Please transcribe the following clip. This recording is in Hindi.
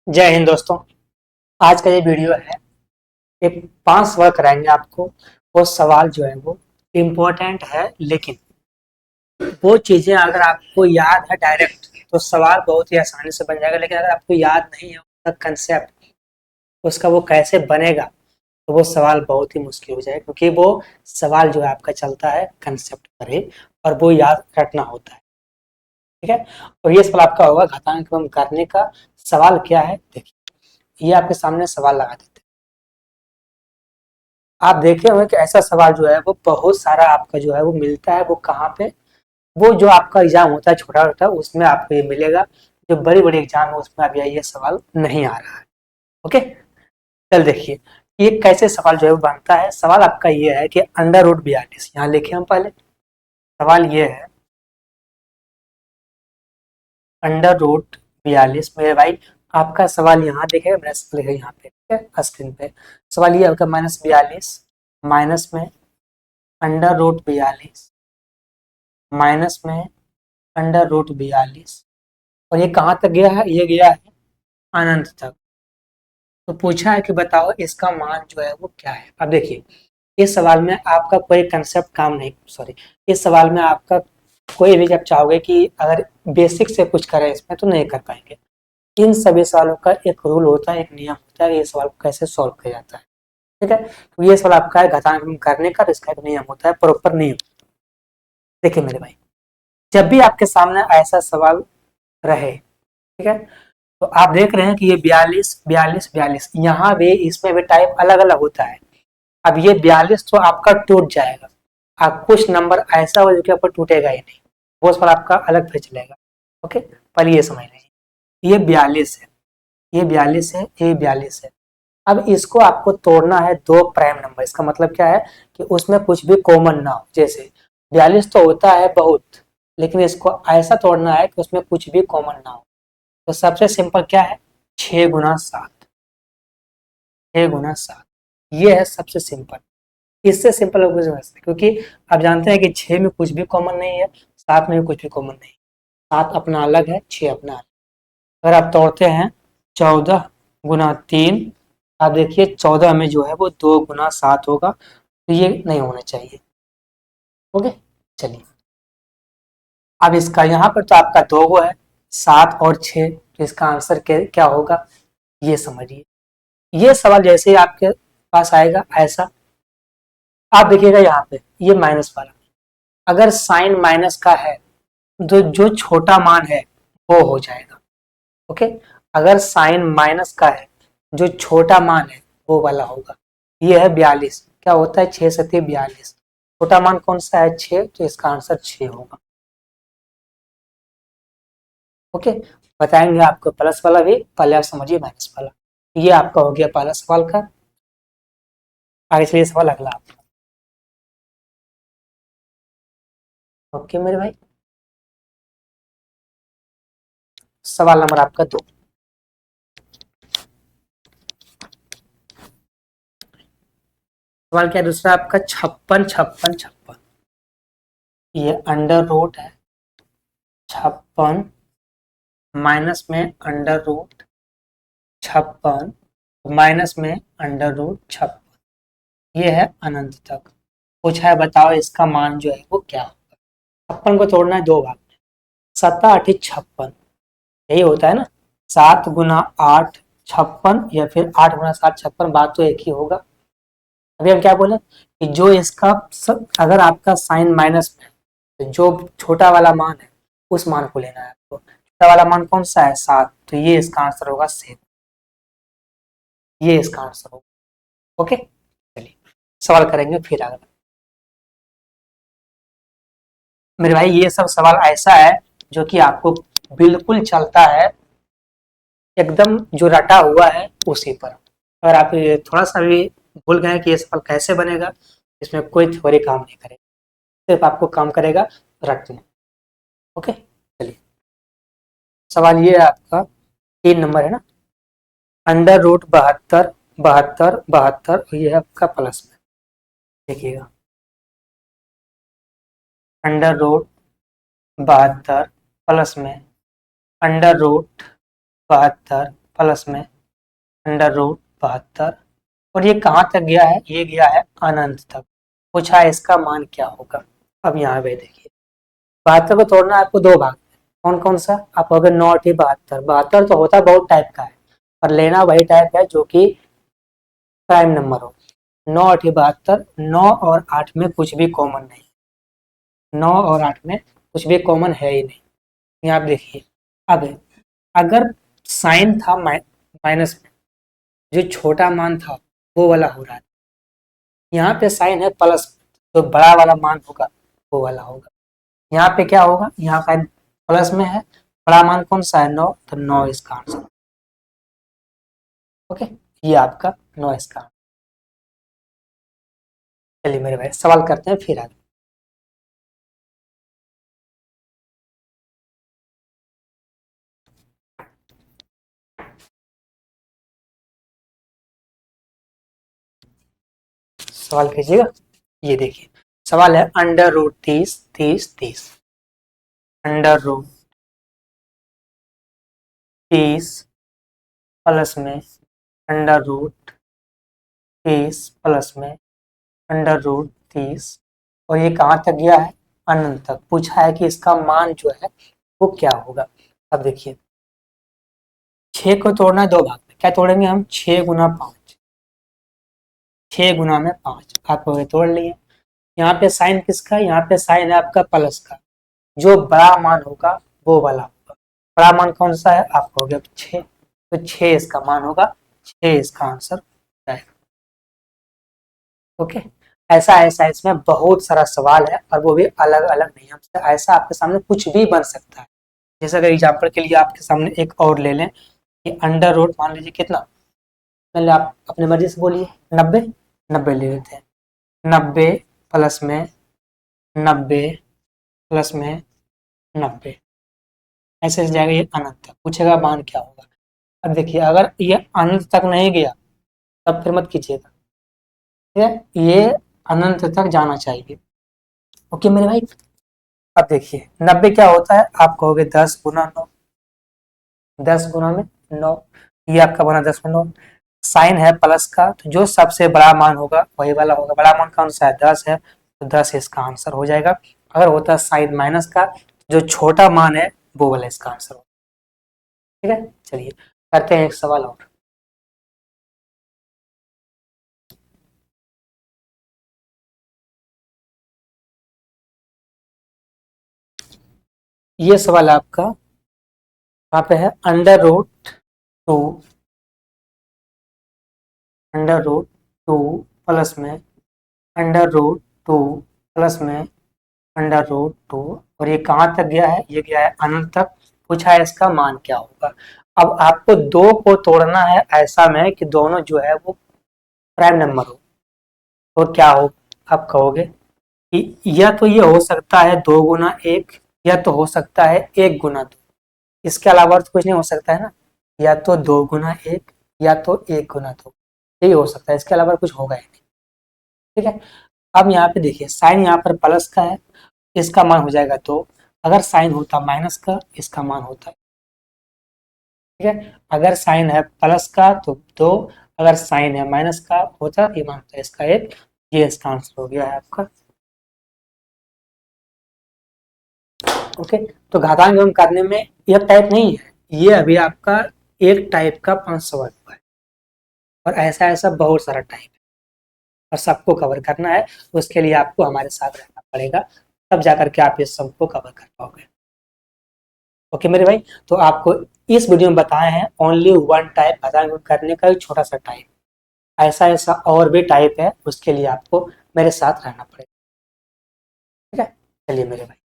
जय हिंद दोस्तों। आज का ये वीडियो है एक 5 सवाल कराएंगे आपको। वो सवाल जो है वो इम्पोर्टेंट है, लेकिन वो चीज़ें अगर आपको याद है डायरेक्ट तो सवाल बहुत ही आसानी से बन जाएगा, लेकिन अगर आपको याद नहीं है उसका कंसेप्ट, उसका वो कैसे बनेगा, तो वो सवाल बहुत ही मुश्किल हो जाएगा, क्योंकि वो सवाल जो है आपका चलता है कंसेप्ट पर ही और वो याद रखना होता है। ठीक है। और ये सवाल आपका होगा घातांक एवं करने का। सवाल क्या है देखिए, ये आपके सामने सवाल लगा देते हैं। आप देखे होंगे कि ऐसा सवाल जो है वो बहुत सारा आपका जो है वो मिलता है। वो कहाँ पे, वो जो आपका एग्जाम होता है छोटा छोटा, उसमें आपको ये मिलेगा। जो बड़ी बड़ी एग्जाम है उसमें अभी ये सवाल नहीं आ रहा है। ओके, चल देखिए ये कैसे सवाल जो है वो बनता है। सवाल आपका ये है कि अंडर रूट 42, यहाँ लिखे हम पहले। सवाल ये है अंडर रूट 42 मेरे भाई। आपका सवाल यहाँ देखेगा, मैंने लिखा यहाँ पे, ठीक है, स्क्रीन पे। सवाल ये आपका -42 माइनस में अंडर रूट 42 माइनस में अंडर रूट 42, और ये कहाँ तक गया है? ये गया है अनंत तक। तो पूछा है कि बताओ इसका मान जो है वो क्या है। अब देखिए, इस सवाल में आपका कोई कंसेप्ट काम नहीं, सॉरी, इस सवाल में आपका कोई भी, जब चाहोगे कि अगर बेसिक से कुछ करें इसमें, तो नहीं कर पाएंगे। इन सभी सवालों का एक रूल होता है, एक नियम होता है, ये सवाल कैसे सॉल्व किया जाता है। ठीक है, तो ये सवाल आपका है घातांक करने का, इसका एक नियम होता है, प्रॉपर नियम। देखिए मेरे भाई, जब भी आपके सामने ऐसा सवाल रहे, ठीक है, तो आप देख रहे हैं कि ये 42 42 42, यहाँ भी इसमें भी टाइप अलग अलग होता है। अब ये 42 तो आपका टूट जाएगा, आप कुछ नंबर ऐसा हो जो कि आपका टूटेगा ही नहीं, वो उस पर आपका अलग फिर चलेगा। ओके, पहले ये समझ लीजिए, ये 42 है, ये 42 है, ये 42 है। अब इसको आपको तोड़ना है दो प्राइम नंबर। इसका मतलब क्या है कि उसमें कुछ भी कॉमन ना हो। जैसे 42 तो होता है बहुत, लेकिन इसको ऐसा तोड़ना है कि उसमें कुछ भी कॉमन ना हो। तो सबसे सिंपल क्या है, 6 गुना 7, 6 गुना 7, ये है सबसे सिंपल। इससे सिंपल और कुछ नहीं सकते, क्योंकि आप जानते हैं कि 6 में कुछ भी कॉमन नहीं है, 7 में भी कुछ भी कॉमन नहीं है। 7 अपना अलग है, 6 अपना अलग। अगर आप तोड़ते हैं 14 गुना 3, आप देखिए 14 में जो है वो 2 गुना 7 होगा, तो ये नहीं होना चाहिए। ओके, चलिए, अब इसका यहाँ पर तो आपका 2 है, 7 और 6, तो इसका आंसर क्या होगा, ये समझिए। ये सवाल जैसे ही आपके पास आएगा ऐसा, आप देखिएगा यहाँ पे ये माइनस वाला, अगर साइन माइनस का है तो जो छोटा मान है वो हो जाएगा। ओके, अगर साइन माइनस का है, जो छोटा मान है वो वाला होगा। ये है 42, क्या होता है 6 × 7 = 42, छोटा मान कौन सा है 6, तो इसका आंसर 6 होगा। ओके, बताएंगे आपको प्लस वाला भी, पहले आप समझिए माइनस वाला। ये आपका हो गया पहला सवाल का। आगे चलिए सवाल अगला आपका। ओके मेरे भाई, सवाल नंबर आपका 2। सवाल क्या है दूसरा आपका, 56 56 56। ये अंडर रूट है 56 माइनस में अंडर रूट 56 माइनस में अंडर रूट 56, ये है अनंत तक। पूछा है बताओ इसका मान जो है वो क्या होगा। 56 को तोड़ना है दो भाग में, 7 × 8 = 56, यही होता है ना। 7 × 8 = 56, या फिर 8 × 7 = 56, बात तो एक ही होगा। अभी हम क्या बोले कि जो इसका अगर आपका साइन माइनस में है, तो जो छोटा वाला मान है उस मान को लेना है आपको। छोटा वाला मान कौन सा है 7, तो ये इसका आंसर होगा 7, ये इसका आंसर होगा। ओके, चलिए सवाल करेंगे फिर अगला। मेरे भाई ये सब सवाल ऐसा है जो कि आपको बिल्कुल चलता है, एकदम जो रटा हुआ है उसी पर। अगर आप ये थोड़ा सा भी भूल गए कि ये सवाल कैसे बनेगा, इसमें कोई थ्योरी काम नहीं करेगा, सिर्फ आपको काम करेगा रटना। ओके, चलिए सवाल ये है आपका 3 नंबर है ना, अंडर रूट 72 72 72, ये है आपका प्लस में। देखिएगा अंडर रूट 72 प्लस में अंडर रूट 72 प्लस में अंडर रूट 72। और ये कहाँ तक गया है, ये गया है अनंत तक। पूछा है इसका मान क्या होगा। अब यहाँ पे देखिए 72 को तोड़ना है आपको दो भाग में। कौन कौन सा, आप कहोगे 9 72 तो होता बहुत टाइप का है, पर लेना वही टाइप है जो कि प्राइम नंबर हो। 9 9 और 8 में कुछ भी कॉमन नहीं, 9 और 8 में कुछ भी कॉमन है ही नहीं। यहाँ आप देखिए, अब अगर साइन था माइनस में, जो छोटा मान था वो वाला हो रहा है। यहाँ पे साइन है प्लस, तो बड़ा वाला मान होगा वो वाला होगा। यहाँ पे क्या होगा, यहाँ साइन प्लस में है, बड़ा मान कौन सा है 9, तो 9 इसका आंसर। ओके, ये आपका 9 इसका आंसर। चलिए मेरे भाई सवाल करते हैं फिर आगे। सवाल कीजिएगा। ये देखिए सवाल है अंडर रूट 30 30 30। अंडर रूट 30 प्लस में अंडर रूट 30 प्लस में अंडर रूट 30। और ये कहाँ तक गया है, अनंत तक। पूछा है कि इसका मान जो है वो क्या होगा। अब देखिए 6 को तोड़ना है दो भाग में, क्या तोड़ेंगे हम, 6 गुना 5, 6 गुना में 5 आप तोड़ लिए। यहाँ पे साइन किसका, यहाँ पे साइन है आपका प्लस का, जो बड़ा मान होगा वो वाला होगा। बड़ा मान कौन सा है, आप कहोगे 6, तो 6 इसका मान होगा, 6 इसका आंसर जाएगा। ओके, ऐसा ऐसा इसमें बहुत सारा सवाल है और वो भी अलग अलग नियम से। ऐसा आपके सामने कुछ भी बन सकता है। जैसे अगर एग्जाम्पल के लिए आपके सामने एक और ले लें कि अंडर रूट मान लीजिए कितना, पहले आप अपनी मर्जी से बोलिए 90, 90 ले लेते हैं। 90 प्लस में 90 प्लस में 90, ऐसे ऐसे जाएगा ये अनंत तक। पूछेगा मान क्या होगा। अब देखिए अगर ये अनंत तक नहीं गया तब फिर मत कीजिएगा, ठीक है, ये अनंत तक जाना चाहिए। ओके मेरे भाई। अब देखिए 90 क्या होता है, आप कहोगे 10 गुना 9, 10 गुना में 9, ये आपका बना 10 में 9। साइन है प्लस का, तो जो सबसे बड़ा मान होगा वही वाला होगा। बड़ा मान कौन सा है, 10 है, तो 10 इसका आंसर हो जाएगा। अगर होता है साइन माइनस का, जो छोटा मान है वो वाला इसका आंसर होगा। ठीक है, चलिए करते हैं एक सवाल और। ये सवाल आपका यहाँ पे है टू अंडर रूट 2 प्लस में अंडर रूट 2 प्लस में अंडर रूट 2। और ये कहाँ तक गया है, ये गया है अनंत तक। पूछा है इसका मान क्या होगा। अब आपको दो को तोड़ना है ऐसा में कि दोनों जो है वो प्राइम नंबर हो, तो क्या हो, आप कहोगे कि या तो ये हो सकता है 2 गुना 1, या तो हो सकता है 1 गुना 2। इसके अलावा तो कुछ नहीं हो सकता है ना, या तो 2 गुना 1 या तो 1 गुना 2, यही हो सकता है, इसके अलावा कुछ होगा ही नहीं। ठीक है, अब यहाँ पे देखिए साइन यहाँ पर प्लस का है, इसका मान हो जाएगा 2। अगर साइन होता माइनस का, इसका मान होता है, ठीक है, अगर साइन है प्लस का तो 2, अगर साइन है माइनस का होता ये मान होता है इसका 1। ये इसका आंसर हो गया है आपका। ओके, तो घातांक गुणन करने में एक टाइप नहीं है, ये अभी आपका एक टाइप का 5 सवाल हुआ है, और ऐसा ऐसा बहुत सारा टाइप है और सबको कवर करना है। तो उसके लिए आपको हमारे साथ रहना पड़ेगा, तब जाकर के आप इस सबको कवर कर पाओगे। ओके मेरे भाई, तो आपको इस वीडियो में बताए हैं ओनली वन टाइप घातांक गुणन करने का, एक छोटा सा टाइप। ऐसा ऐसा और भी टाइप है, उसके लिए आपको मेरे साथ रहना पड़ेगा। ठीक है, चलिए मेरे भाई।